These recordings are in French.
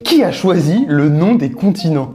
Qui a choisi le nom des continents?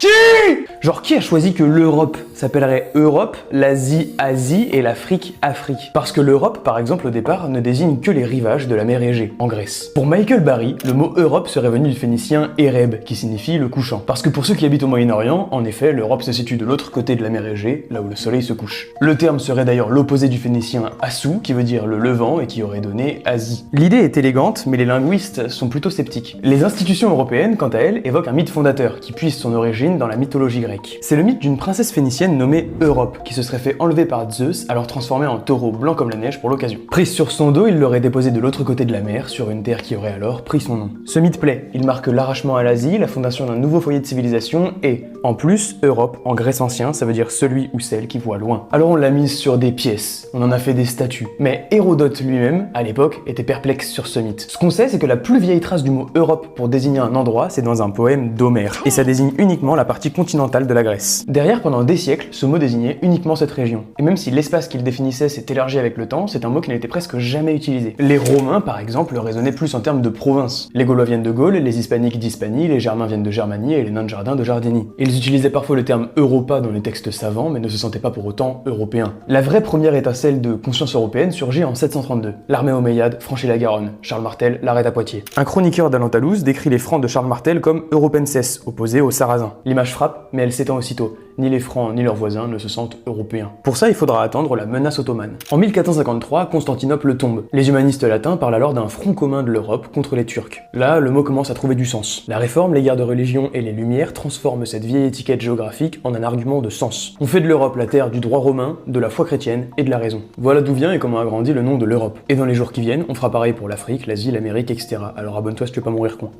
Genre, qui a choisi que l'Europe s'appellerait Europe, l'Asie Asie et l'Afrique Afrique? Parce que l'Europe, par exemple, au départ, ne désigne que les rivages de la mer Égée, en Grèce. Pour Michael Barry, le mot Europe serait venu du phénicien Ereb, qui signifie le couchant. Parce que pour ceux qui habitent au Moyen-Orient, en effet, l'Europe se situe de l'autre côté de la mer Égée, là où le soleil se couche. Le terme serait d'ailleurs l'opposé du phénicien Assou, qui veut dire le levant et qui aurait donné Asie. L'idée est élégante, mais les linguistes sont plutôt sceptiques. Les institutions européennes, quant à elles, évoquent un mythe fondateur, qui puise son origine dans la mythologie grecque. C'est le mythe d'une princesse phénicienne nommée Europe, qui se serait fait enlever par Zeus, alors transformée en taureau blanc comme la neige pour l'occasion. Prise sur son dos, il l'aurait déposée de l'autre côté de la mer, sur une terre qui aurait alors pris son nom. Ce mythe plaît, il marque l'arrachement à l'Asie, la fondation d'un nouveau foyer de civilisation et, en plus, Europe, en Grèce ancien, ça veut dire celui ou celle qui voit loin. Alors on l'a mise sur des pièces, on en a fait des statues, mais Hérodote lui-même, à l'époque, était perplexe sur ce mythe. Ce qu'on sait, c'est que la plus vieille trace du mot Europe pour désigner un endroit, c'est dans un poème d'Homère, et ça désigne uniquement la partie continentale de la Grèce. Derrière, pendant des siècles, ce mot désignait uniquement cette région. Et même si l'espace qu'il définissait s'est élargi avec le temps, c'est un mot qui n'était presque jamais utilisé. Les Romains, par exemple, raisonnaient plus en termes de province. Les Gaulois viennent de Gaule, les Hispaniques d'Hispanie, les Germains viennent de Germanie et les nains de Jardin de Jardini. Ils utilisaient parfois le terme Europa dans les textes savants, mais ne se sentaient pas pour autant européens. La vraie première étincelle de conscience européenne surgit en 732. L'armée omeyyade franchit la Garonne. Charles Martel l'arrête à Poitiers. Un chroniqueur d'Al-Andalus décrit les Francs de Charles Martel comme Europenses, opposés aux Sarrasins. L'image frappe, mais elle s'étend aussitôt. Ni les Francs ni leurs voisins ne se sentent européens. Pour ça, il faudra attendre la menace ottomane. En 1453, Constantinople tombe. Les humanistes latins parlent alors d'un front commun de l'Europe contre les Turcs. Là, le mot commence à trouver du sens. La Réforme, les guerres de religion et les Lumières transforment cette vieille étiquette géographique en un argument de sens. On fait de l'Europe la terre du droit romain, de la foi chrétienne et de la raison. Voilà d'où vient et comment a grandi le nom de l'Europe. Et dans les jours qui viennent, on fera pareil pour l'Afrique, l'Asie, l'Amérique, etc. Alors abonne-toi si tu veux pas mourir con.